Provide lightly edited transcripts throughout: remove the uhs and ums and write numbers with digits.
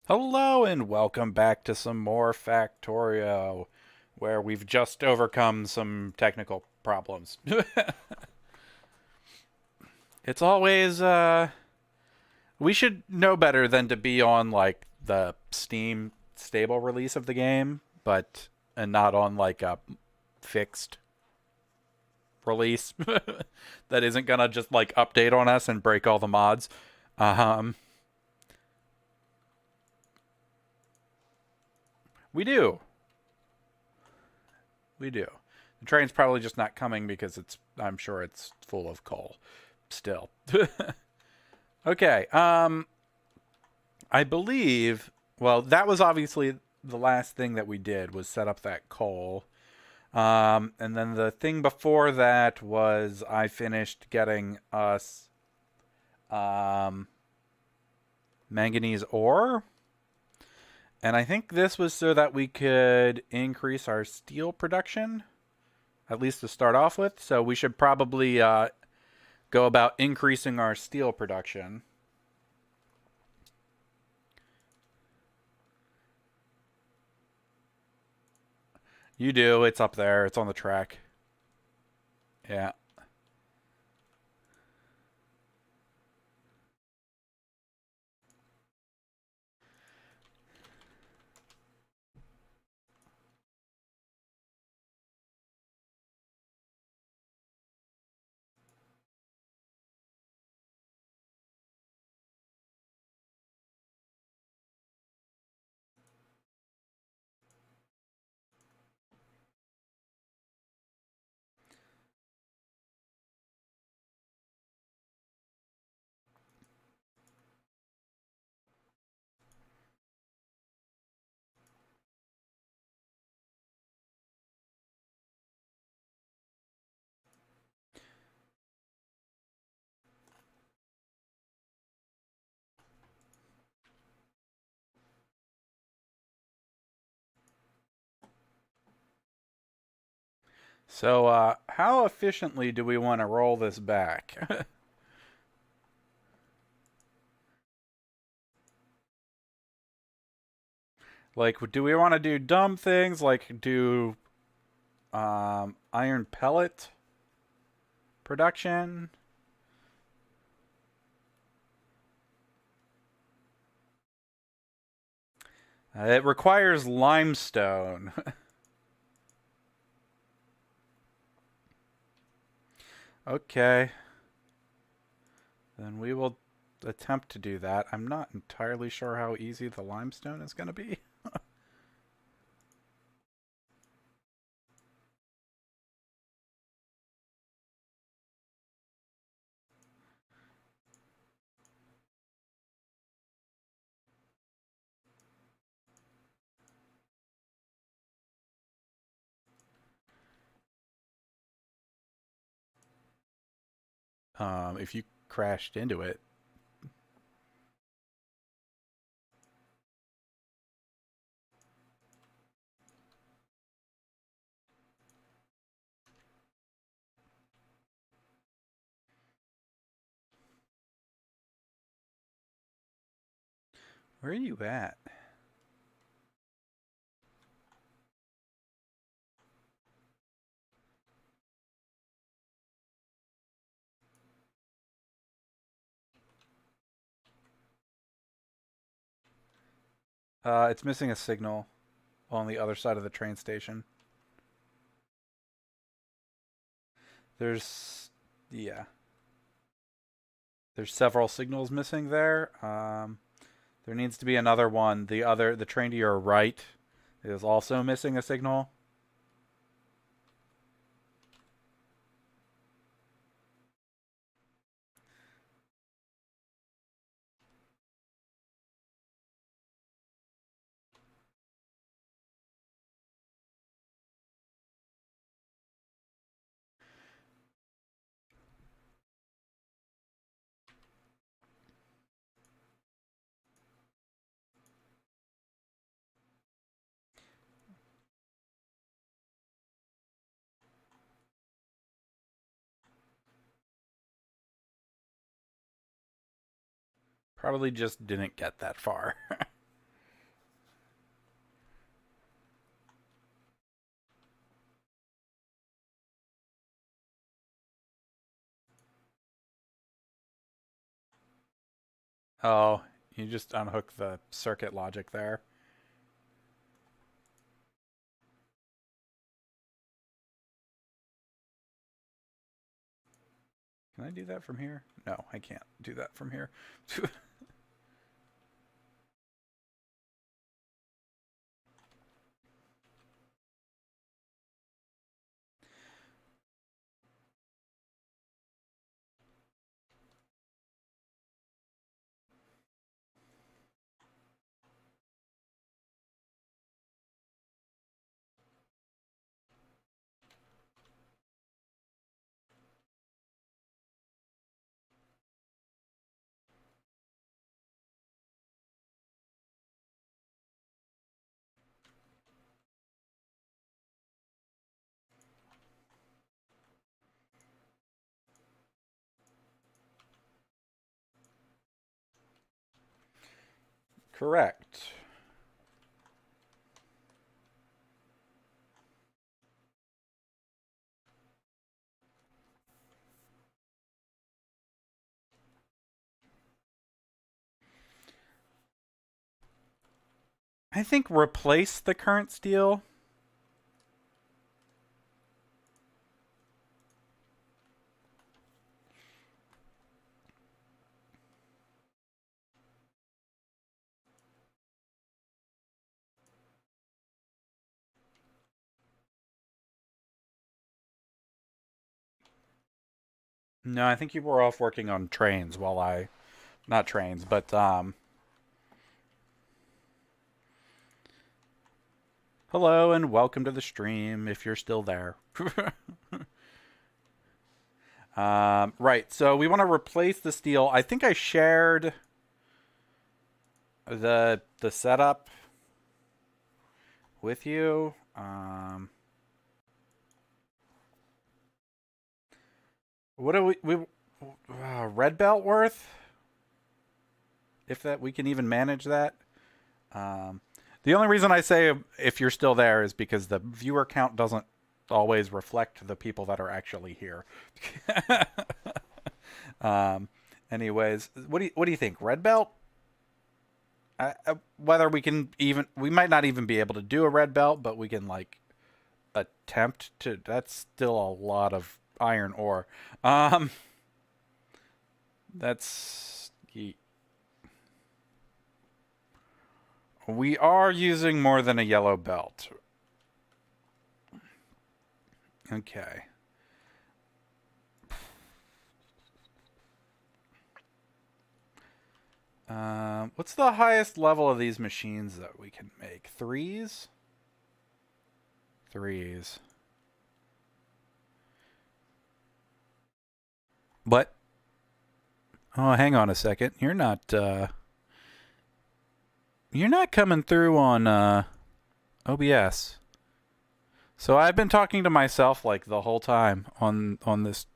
Hello and welcome back to some more Factorio, where we've just overcome some technical problems. It's always, we should know better than to be on, like, the Steam stable release of the game, and not on, like, a fixed release that isn't gonna just, like, update on us and break all the mods. Um, we do. We do. The train's probably just not coming because I'm sure it's full of coal still. Okay. I believe, well, that was obviously the last thing that we did was set up that coal. And then the thing before that was I finished getting us um, manganese ore. And I think this was so that we could increase our steel production, at least to start off with. So we should probably go about increasing our steel production. You do. It's up there. It's on the track. Yeah. So, how efficiently do we want to roll this back? Like, do we want to do dumb things like do iron pellet production? It requires limestone. Okay, then we will attempt to do that. I'm not entirely sure how easy the limestone is going to be. If you crashed into it. Where are you at? It's missing a signal on the other side of the train station. There's, yeah, there's several signals missing there. There needs to be another one. The train to your right is also missing a signal. Probably just didn't get that far. Oh, you just unhook the circuit logic there. Can I do that from here? No, I can't do that from here. Correct. I think replace the current steel. No, I think you were off working on trains while I, not trains, but hello and welcome to the stream if you're still there. Right, so we want to replace the steel. I think I shared the setup with you. What do we red belt worth? If that we can even manage that. The only reason I say if you're still there is because the viewer count doesn't always reflect the people that are actually here. Anyways, what do you think? Red belt? Whether we can even, we might not even be able to do a red belt, but we can like attempt to. That's still a lot of iron ore. That's we are using more than a yellow belt. Okay. What's the highest level of these machines that we can make? Threes? Threes. But oh, hang on a second. You're not coming through on OBS. So I've been talking to myself like the whole time on this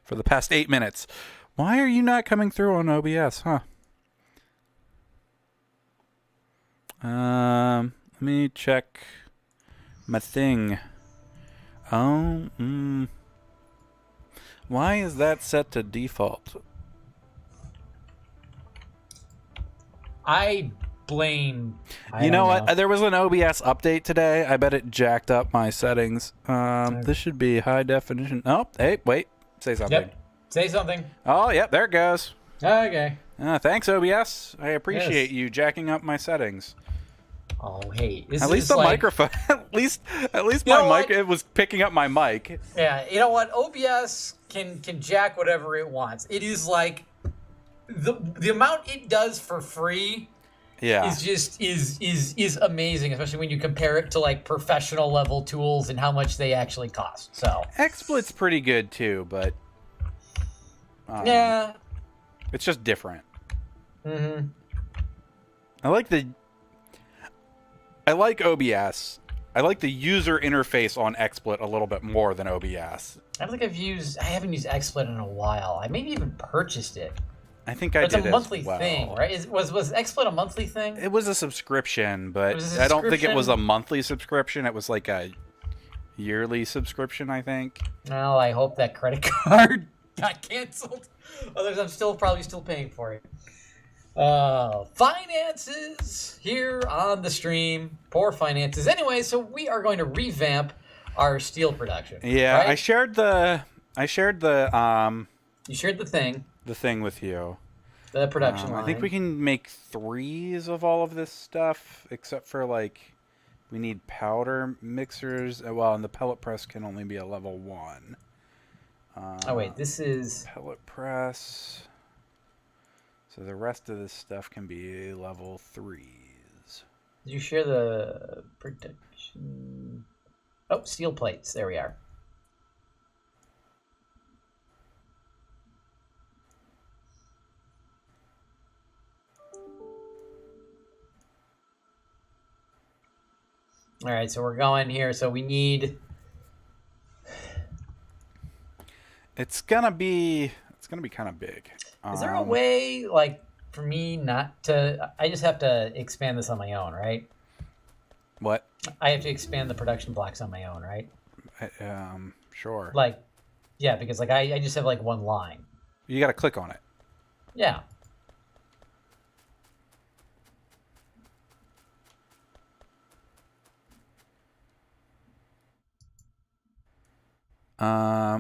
for the past 8 minutes. Why are you not coming through on OBS, huh? Let me check my thing. Oh, why is that set to default? I blame. You know what? There was an OBS update today. I bet it jacked up my settings. This should be high definition. Oh, hey, wait. Say something. Yep. Say something. Oh, yep. There it goes. Okay. Thanks, OBS. I appreciate you jacking up my settings. Oh, hey. At least the microphone. at least my mic. It was picking up my mic. Yeah. You know what? OBS can jack whatever it wants. It is like the amount it does for free. Yeah. Is just is amazing, especially when you compare it to like professional level tools and how much they actually cost. So XSplit's pretty good too, but yeah, it's just different. Mm-hmm. I like OBS. I like the user interface on XSplit a little bit more than OBS. I don't think I haven't used XSplit in a while. I maybe even purchased it. I think I did. It's a monthly thing, right? Was XSplit a monthly thing? It was a subscription, but I don't think it was a monthly subscription. It was like a yearly subscription, I think. Well, I hope that credit card got canceled. Others I'm probably still paying for it. Finances here on the stream. Poor finances. Anyway, so we are going to revamp our steel production. Yeah, right? I shared the You shared the thing with you. the production line. I think we can make 3s of all of this stuff, except for like we need powder mixers. Well, and the pellet press can only be a level 1. Oh wait, this is pellet press. So the rest of this stuff can be level 3s. Did you share the production? Oh, steel plates. There we are. All right, so we're going here. So we need. It's gonna be kind of big. Is there a way, like, for me not to? I just have to expand this on my own, right? What? I have to expand the production blocks on my own, right? Sure. Like, yeah, because like I just have like one line. You got to click on it. Yeah.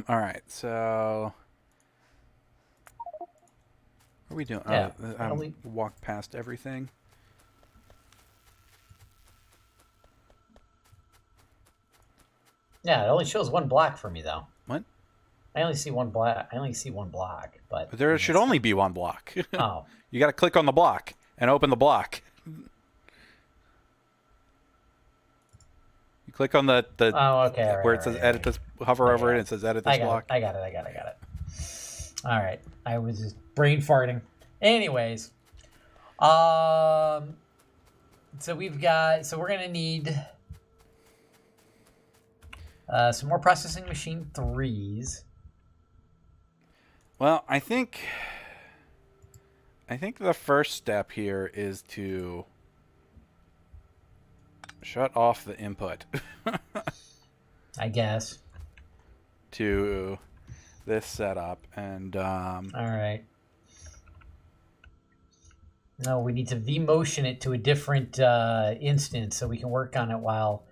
All right. So, what are we doing? Yeah. I walked past everything. Yeah, it only shows one block for me though. What? I only see one block. But there should only be one block. Oh. You got to click on the block and open the block. You click on the oh, okay, where it says edit this. Hover over it and it says edit this block. I got it. All right. I was just brain farting. Anyways, so we're gonna need some more processing machine 3s. Well, I think the first step here is to shut off the input. I guess. To this setup and all right. No, we need to V-motion it to a different instance so we can work on it while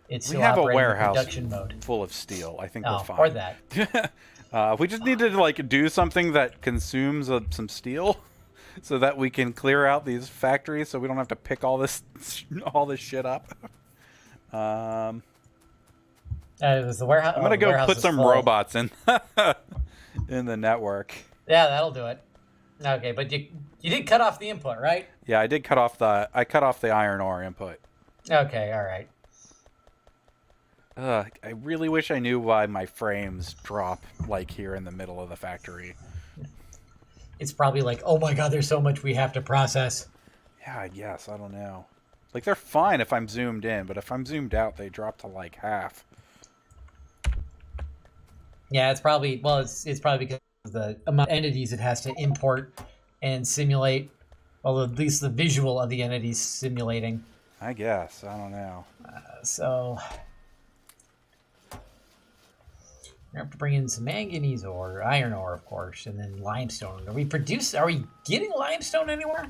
it's still operating in production mode. Full of steel. I think we're fine. Or that. We just need to like do something that consumes some steel, so that we can clear out these factories, so we don't have to pick all this shit up. It was the warehouse. I'm gonna go put some robots in in the network. Yeah, that'll do it. Okay, but you did cut off the input, right? Yeah, I did cut off the iron ore input. Okay, all right. I really wish I knew why my frames drop like here in the middle of the factory. It's probably like, oh my god, there's so much we have to process. Yeah, I guess. I don't know. Like, they're fine if I'm zoomed in, but if I'm zoomed out, they drop to like half. Yeah, it's probably because of the amount of entities it has to import and simulate. Well, at least the visual of the entities simulating. I guess. I don't know. So we have to bring in some manganese ore, iron ore, of course, and then limestone. Are we getting limestone anywhere?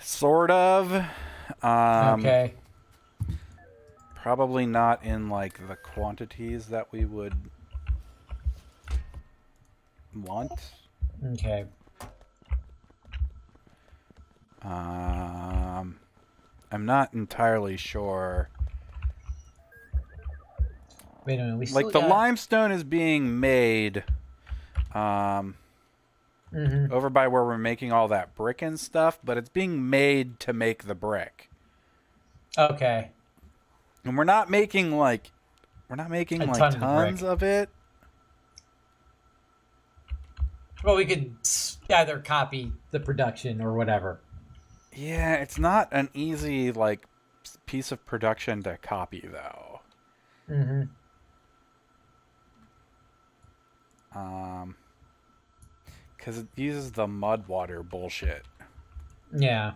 Sort of. Okay. Probably not in like the quantities that we would want. Okay. I'm not entirely sure. Wait a minute. We like the limestone is being made over by where we're making all that brick and stuff, but it's being made to make the brick. Okay. And we're not making like tons of it. Well, we could either copy the production or whatever. Yeah, it's not an easy like piece of production to copy though. Mm-hmm. Because it uses the mud water bullshit. Yeah.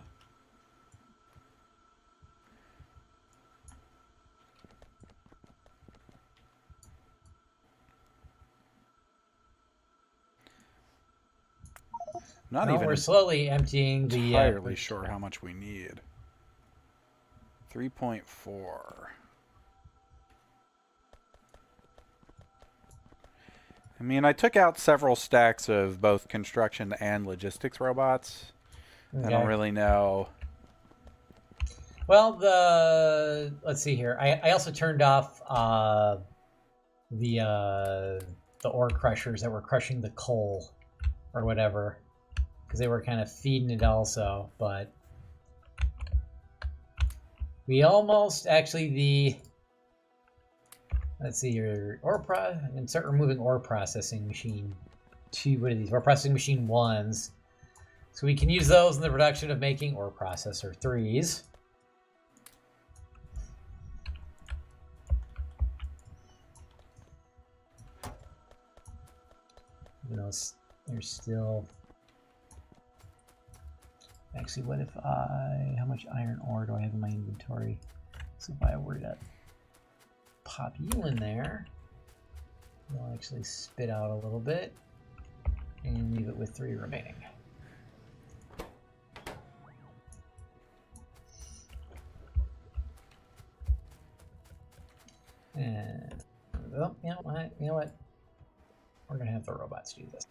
Not No, even we're slowly emptying the. entirely sure how much we need. 3.4. I mean, I took out several stacks of both construction and logistics robots. Okay. I don't really know. Well, let's see here. I also turned off the ore crushers that were crushing the coal or whatever, because they were kind of feeding it also. But we almost actually let's see here, and start removing ore processing machine 2. What are these? Ore processing machine 1s. So we can use those in the production of making ore processor 3s. You know, there's still. Actually, what if how much iron ore do I have in my inventory? So if I were to pop you in there, we'll actually spit out a little bit and leave it with 3 remaining. And well, you know what? We're gonna have the robots do this.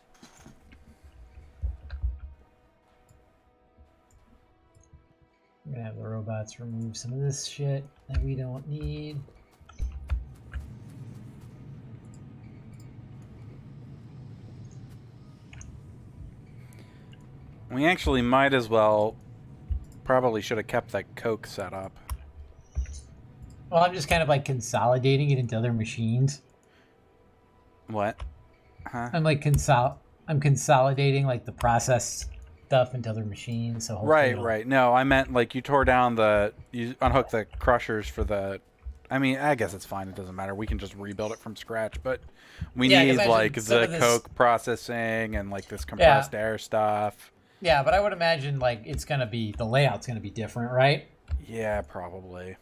We're gonna have the robots remove some of this shit that we don't need. We actually might as well. Probably should have kept that coke set up. Well, I'm just kind of like consolidating it into other machines. What? Huh? I'm like I'm consolidating like the process stuff into other machines. So Right. No, I meant like you tore down you unhooked the crushers for the. I mean, I guess it's fine. It doesn't matter. We can just rebuild it from scratch. But we need like the coke processing and like this compressed air stuff. Yeah, but I would imagine like it's gonna be the layout's gonna be different, right? Yeah, probably.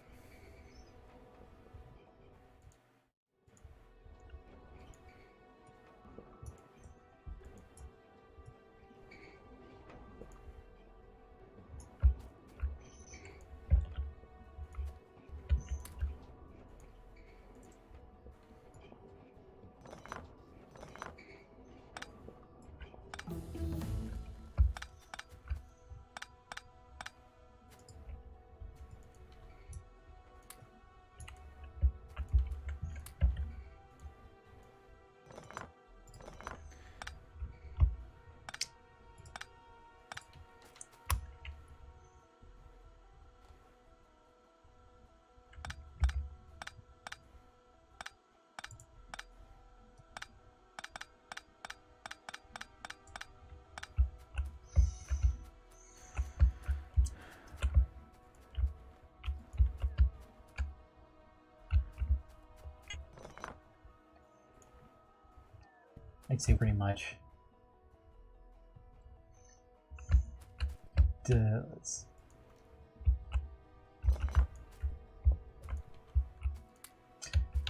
I'd say pretty much.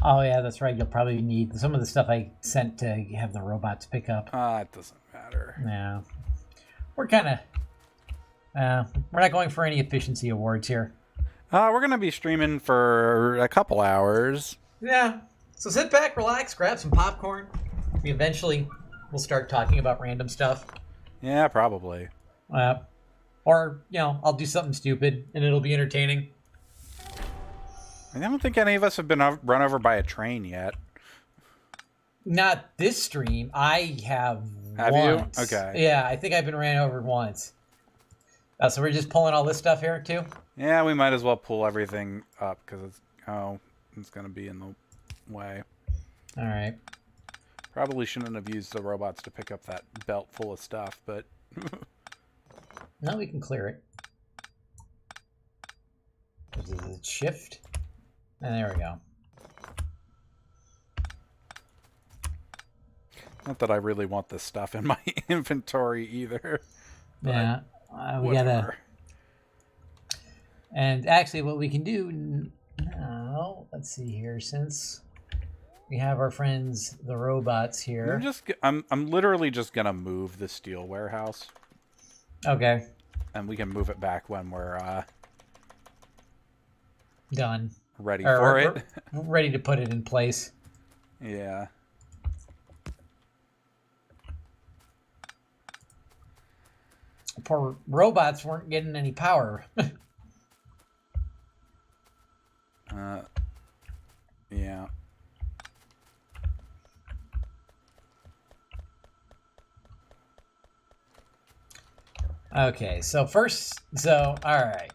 Oh yeah, that's right. You'll probably need some of the stuff I sent to have the robots pick up. It doesn't matter. Yeah, we're kind of. We're not going for any efficiency awards here. We're gonna be streaming for a couple hours. Yeah. So sit back, relax, grab some popcorn. We eventually will start talking about random stuff. Yeah, probably. Or, I'll do something stupid and it'll be entertaining. I don't think any of us have been run over by a train yet. Not this stream. I have once. You? Okay. Yeah, I think I've been ran over once. So we're just pulling all this stuff here, too? Yeah, we might as well pull everything up because it's going to be in the way. All right. Probably shouldn't have used the robots to pick up that belt full of stuff, but... No, we can clear it. This is a shift. And there we go. Not that I really want this stuff in my inventory either. Yeah, we gotta... And actually what we can do now, let's see here, since we have our friends, the robots here. I'm literally just gonna move the steel warehouse. Okay. And we can move it back when we're Done. ready Or for it. we're ready to put it in place. Yeah. Poor robots weren't getting any power. Yeah. Okay, so all right.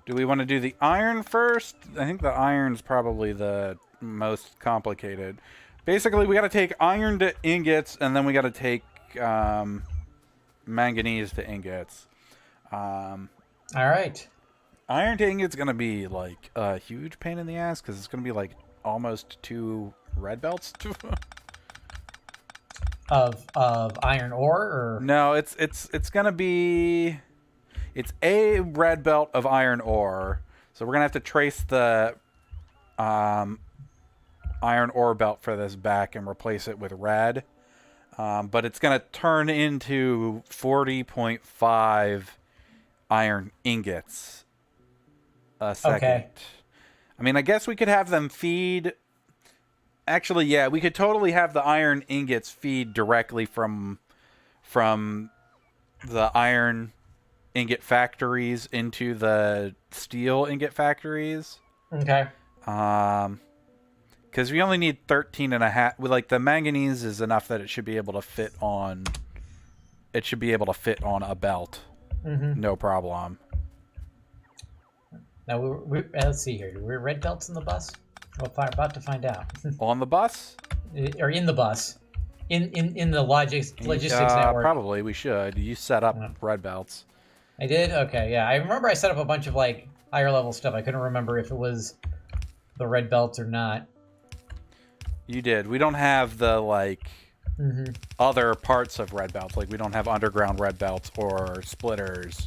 Do we want to do the iron first? I think the iron's probably the most complicated. Basically, we got to take iron to ingots, and then we got to take manganese to ingots. All right. Iron to ingot's going to be like a huge pain in the ass because it's going to be like almost 2 red belts. Of iron ore, or No, it's going to be... It's a red belt of iron ore. So we're going to have to trace the iron ore belt for this back and replace it with red. But it's going to turn into 40.5 iron ingots a second. Okay. I mean, I guess we could have them feed... Actually, yeah, we could totally have the iron ingots feed directly from the iron ingot factories into the steel ingot factories. Okay. Because we only need 13 and a half. Like, the manganese is enough that it should be able to fit on... It should be able to fit on a belt. Mm-hmm. No problem. Now, let's see here. We're red belts in the bus? We're about to find out. On the bus? Or in the bus. In the logistics network. Probably, we should. You set up red belts. I did? Okay, yeah. I remember I set up a bunch of, like, higher level stuff. I couldn't remember if it was the red belts or not. You did. We don't have the, like, other parts of red belts. Like, we don't have underground red belts or splitters.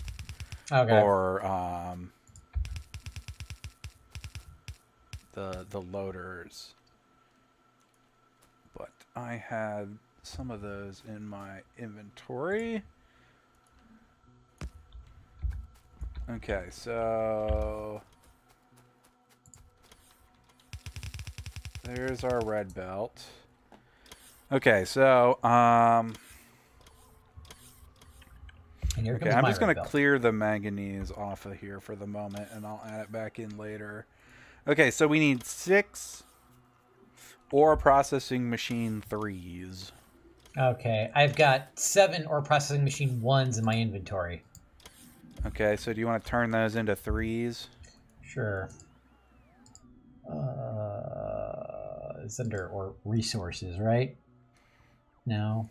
Okay. Or, the loaders. But I had some of those in my inventory. Okay, so there's our red belt. Okay, so And here okay, comes I'm my just gonna red belt. clear the manganese off of here for the moment, and I'll add it back in later. Okay, so we need 6 ore processing machine 3s. Okay, I've got 7 ore processing machine 1s in my inventory. Okay, so do you want to turn those into 3s? Sure. It's under or resources, right? No.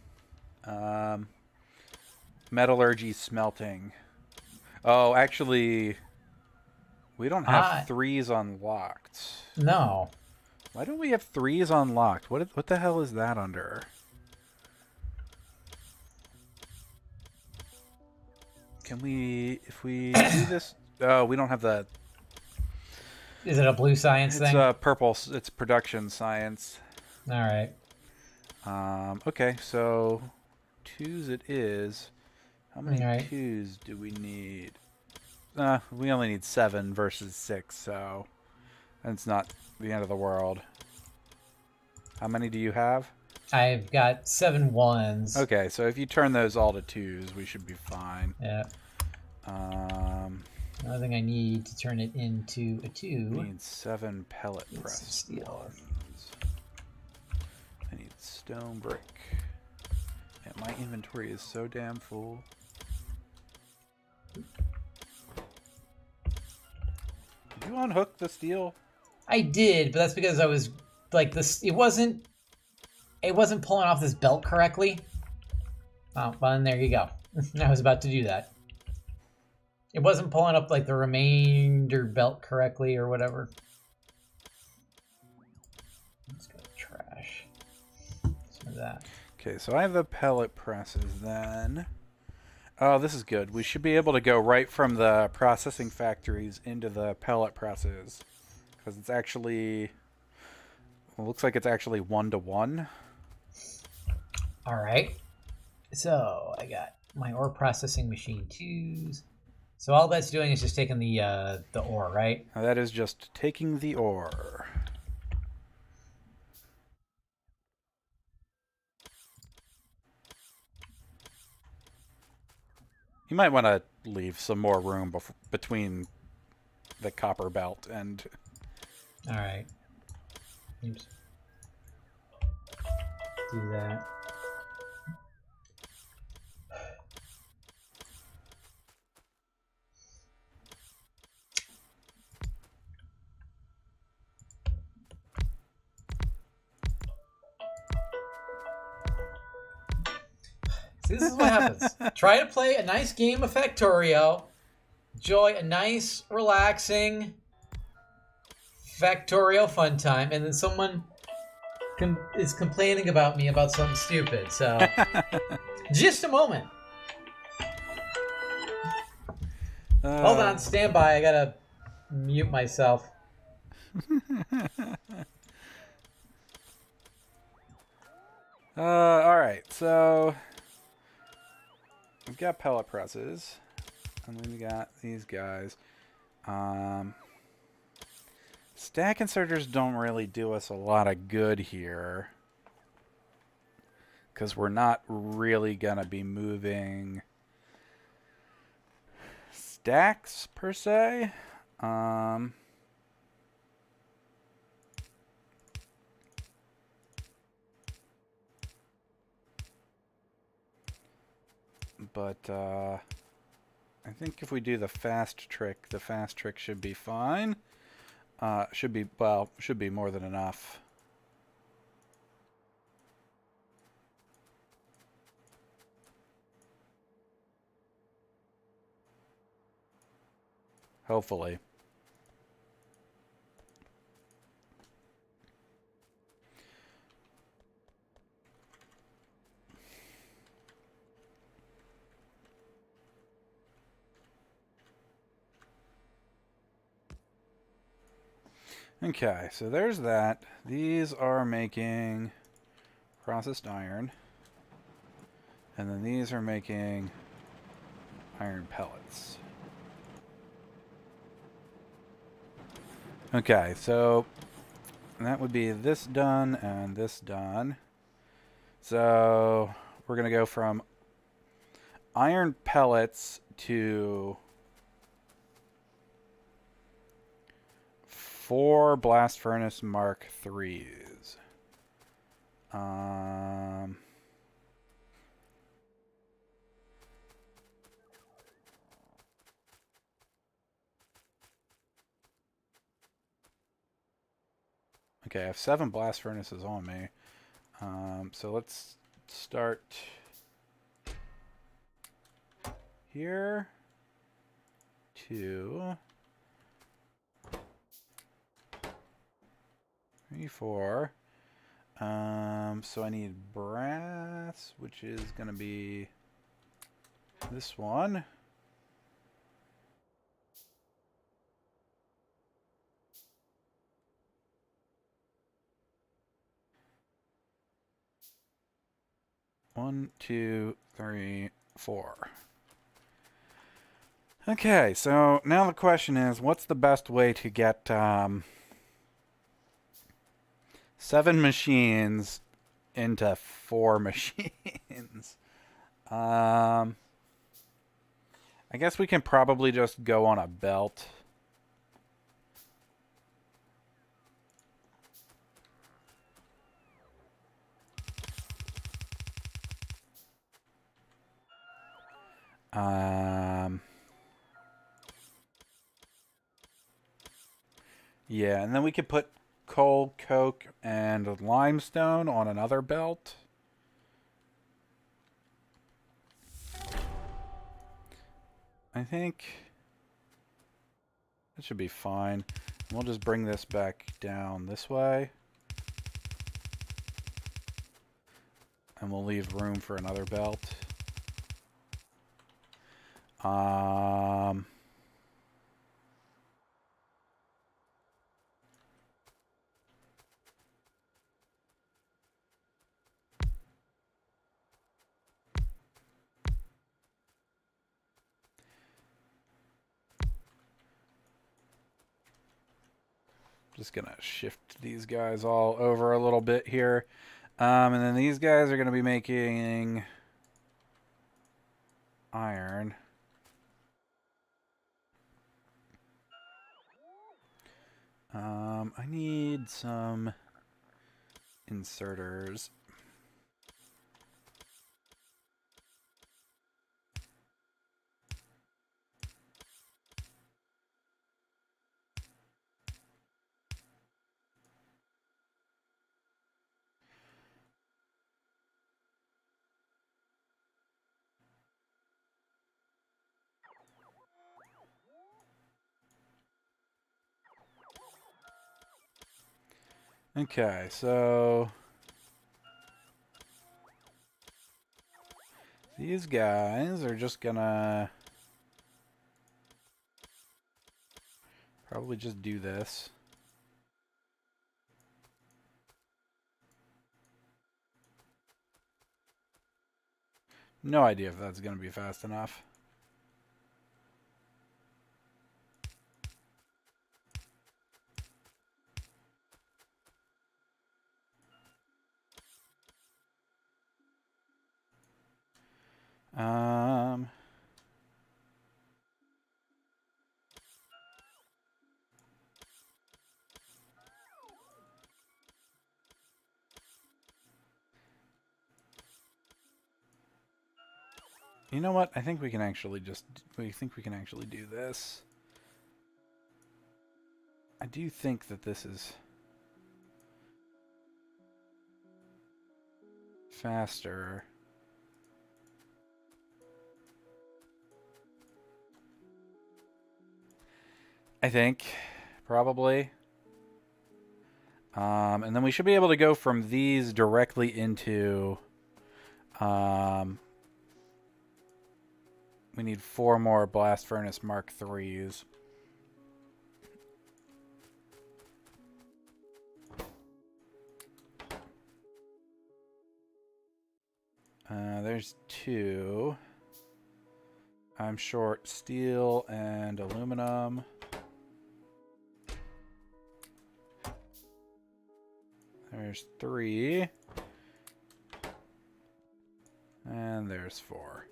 Metallurgy smelting. Oh, actually, we don't have 3s unlocked. No. Why don't we have 3s unlocked? What the hell is that under? Can we, if we do this... Oh, we don't have the... Is it a blue science thing? It's purple. It's production science. All right. Okay, so 2s it is. How many All right. 2s do we need? We only need 7 versus 6, so it's not the end of the world. How many do you have? I've got 7 1s. Okay, so if you turn those all to 2s, we should be fine. Yeah. Another thing I need to turn it into a 2. We need 7 pellet press steel. I need stone brick. Yeah, my inventory is so damn full. Did you unhook the steel? I did, but that's because I was like this. It wasn't pulling off this belt correctly. Oh, well, and there you go. I was about to do that. It wasn't pulling up like the remainder belt correctly or whatever. Let's go to trash. Some of that. Okay, so I have the pellet presses then. Oh, this is good. We should be able to go right from the processing factories into the pellet presses. Because it's actually... It looks like it's actually 1-to-1. All right. So I got my ore processing machine 2s. So all that's doing is just taking the ore, right? Now that is just taking the ore. You might want to leave some more room between the copper belt and... All right. Oops. Do that. See, this is what happens. Try to play a nice game of Factorio. Enjoy a nice, relaxing Factorio fun time, and then someone is complaining about me about something stupid. So, just a moment. Hold on, stand by. I gotta mute myself. All right, so we've got pellet presses, and then we got these guys. Stack inserters don't really do us a lot of good here, because we're not really gonna be moving stacks per se. But I think if we do the fast trick should be fine. Should be more than enough. Hopefully. Okay, so there's that. These are making processed iron. And then these are making iron pellets. Okay, so that would be this done and this done. So we're going to go from iron pellets to 4 blast furnace Mark IIIs. Okay, I have 7 blast furnaces on me. So let's start here. 2, 3, 4. So I need brass, which is going to be this one. One, 2, 3, 4. Okay, so now the question is, what's the best way to get 7 machines into 4 machines? I guess we can probably just go on a belt. Yeah, and then we could put coal, coke, and limestone on another belt. I think that should be fine. We'll just bring this back down this way. And we'll leave room for another belt. Just gonna shift these guys all over a little bit here. And then these guys are gonna be making iron. I need some inserters. Okay, so these guys are just gonna probably just do this. No idea if that's gonna be fast enough. You know what? I think we can actually do this. I do think that this is faster. I think, probably. And then we should be able to go from these directly into... we need 4 more Blast Furnace Mark IIIs. There's 2. I'm short steel and aluminum. There's 3. And there's 4.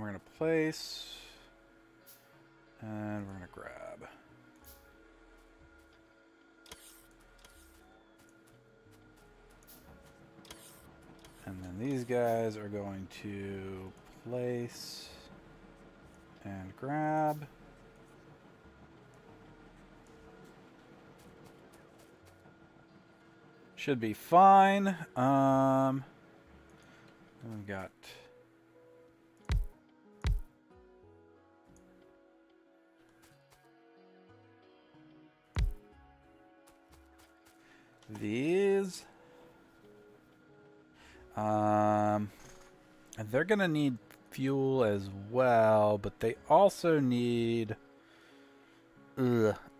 We're going to place, and we're going to grab. And then these guys are going to place and grab. Should be fine. We got... these. And they're gonna need fuel as well, but they also need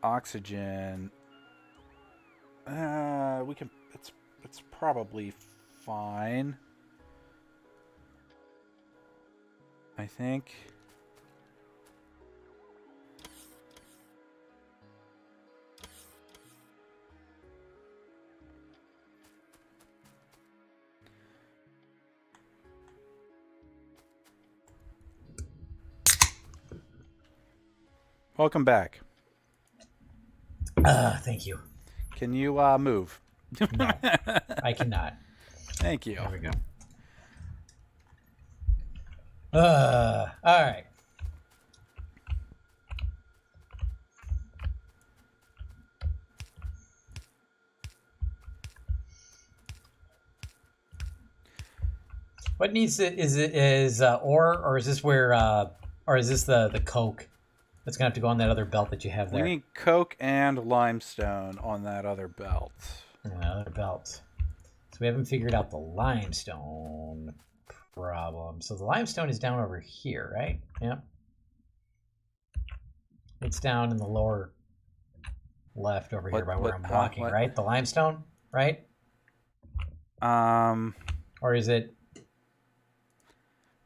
oxygen. We can. It's probably fine. I think. Welcome back. Thank you. Can you move? No, I cannot. Thank you. There we go. All right. What needs it? Is ore, or is this where, or is this the coke that's gonna have to go on that other belt that you have there? We need coke and limestone on that other belt. Another belt. So we haven't figured out the limestone problem. So the limestone is down over here, right? Yep. It's down in the lower left over here by where I'm walking, right? The limestone, right? Or is it?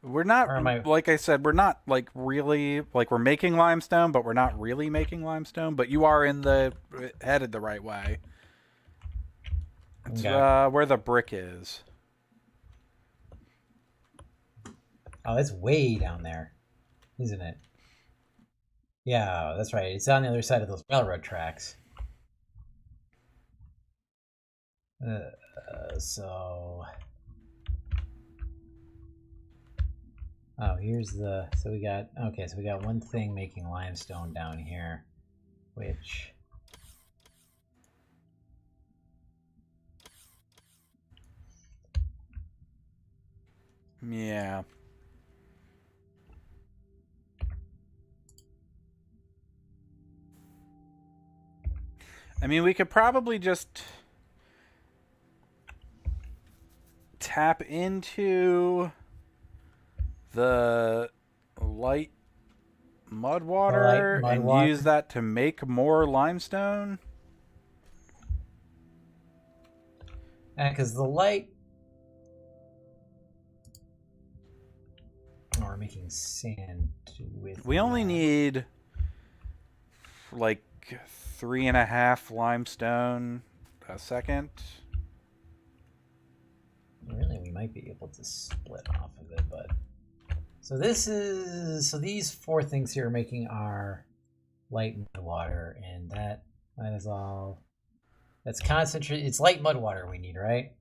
We're not, like I said, we're not like really, like we're making limestone, but we're not really making limestone. But you are headed the right way. It's where the brick is. Oh, it's way down there, isn't it? Yeah, that's right. It's on the other side of those railroad tracks. So... Oh, here's the... So we got one thing making limestone down here, which... Yeah. I mean, we could probably just tap into the light mud water and use that to make more limestone. Because the light... Oh, we're making sand with... We only need like 3.5 limestone a second. Really, we might be able to split off of it, but... So these 4 things here are making our light mud water, and that is all... That's concentrated... It's light mud water we need, right?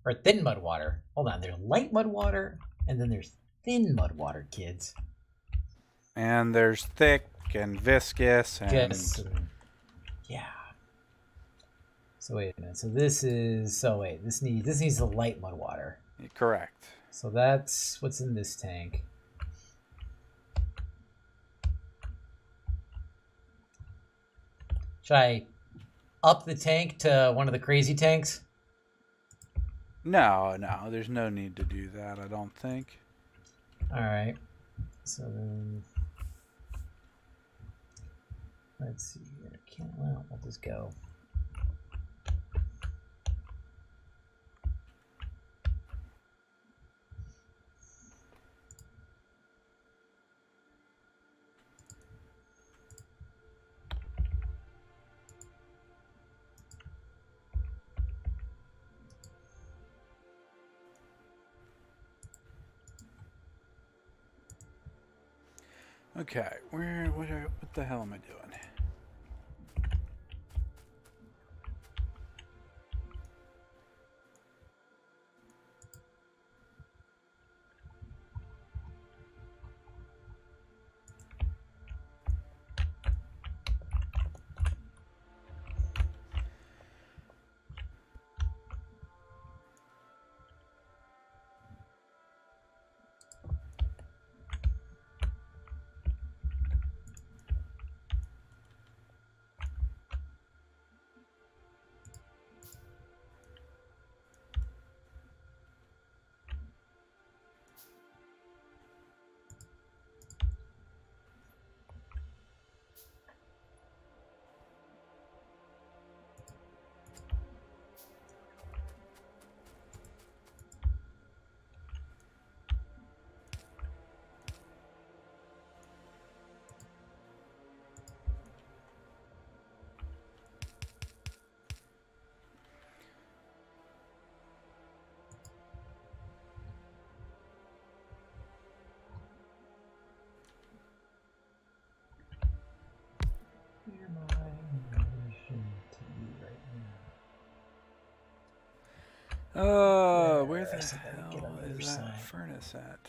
Or thin mud water. Hold on, there's light mud water, and then there's thin mud water, kids. And there's thick and viscous and... Yeah. So wait a minute. So this needs the light mud water. Correct. So that's what's in this tank. Should I up the tank to one of the crazy tanks? No, there's no need to do that, I don't think. All right. So then let's see here. Well, we'll just go. Okay, what the hell am I doing? Where the hell is that furnace at?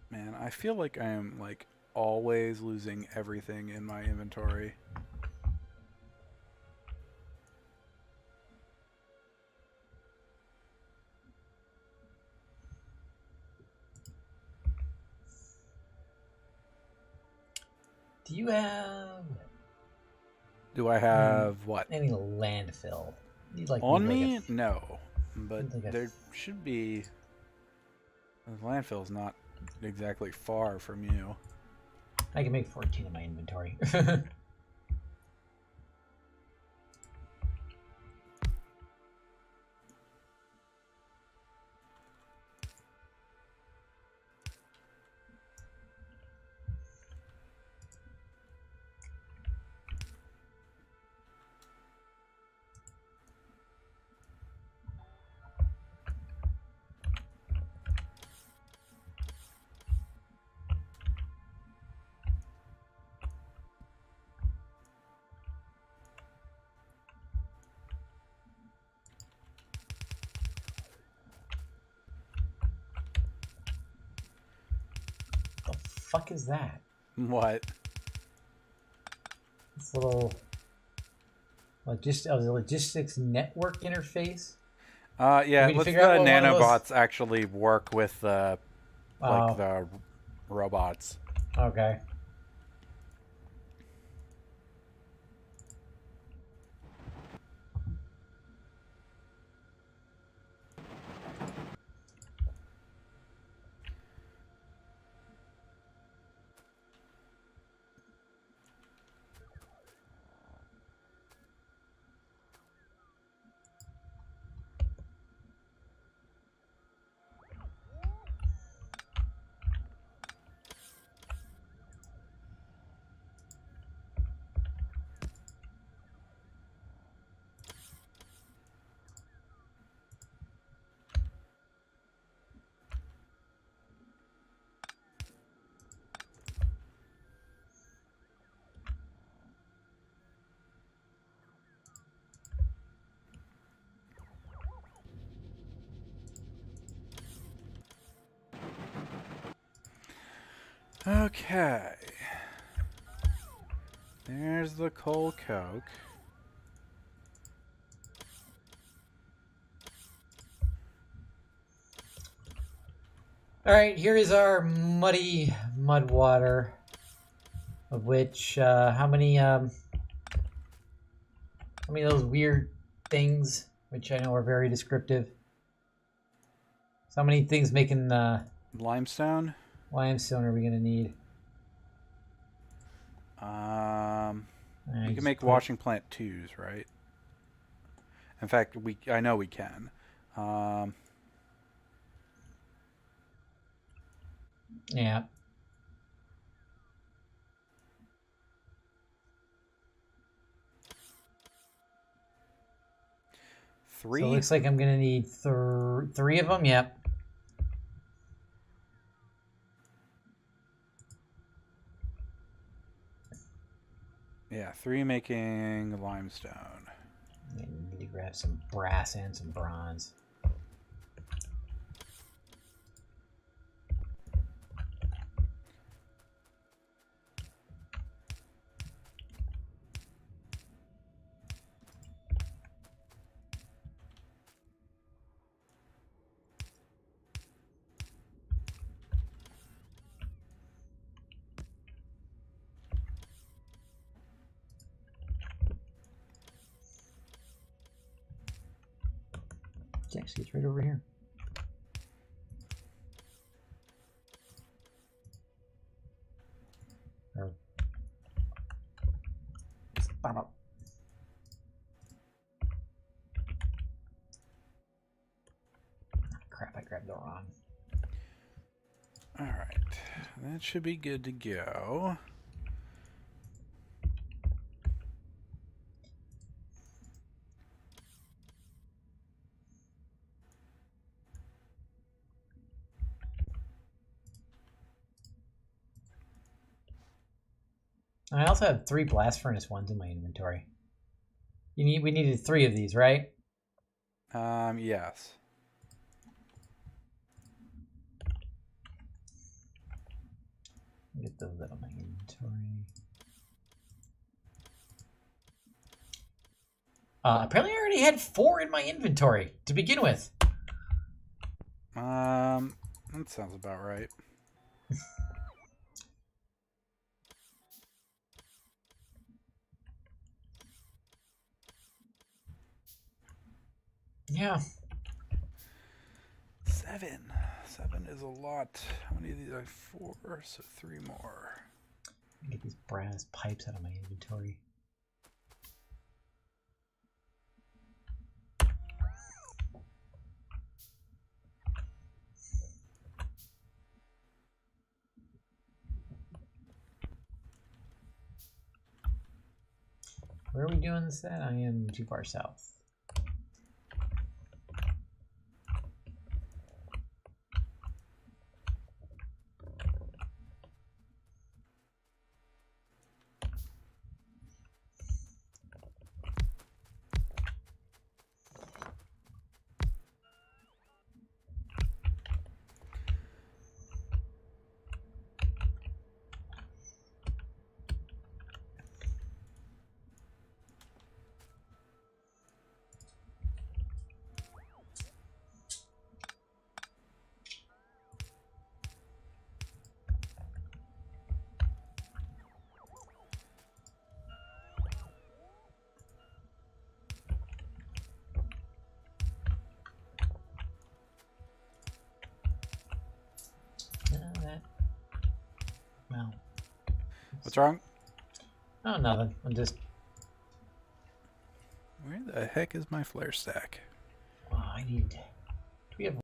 Man, I feel like I am like always losing everything in my inventory. Do you have... Do I have what? Any landfill. You'd like On maybe me? like No. But like there should be... The landfill's not exactly far from you. I can make 14 in my inventory. The fuck is that? What? This little logistics network interface. Yeah, We let's the figure out what one of those- nanobots actually work with the like Oh. the robots. Okay. Okay. There's the coal coke. All right, here is our muddy mud water, of which how many of those weird things, which I know are very descriptive. So how many things making Limestone? limestone are we gonna need? We can make washing plant 2s, right? In fact, I know we can. Yeah. Three? So it looks like I'm gonna need 3 of them. Yep. Yeah, 3 making limestone. I need to grab some brass and some bronze. Actually, it's right over here. Stop up. Crap, I grabbed the wrong. Alright, that should be good to go. I also have 3 blast furnace ones in my inventory. We needed 3 of these, right? Yes. Get those out of my inventory. Apparently I already had 4 in my inventory to begin with. That sounds about right. Yeah. 7. 7 is a lot. How many of these? I have 4, so 3 more. Get these brass pipes out of my inventory. Where are we doing this at? I am too far south. Well, What's wrong? oh, nothing. I'm just. Where the heck is my flare stack? Oh, I need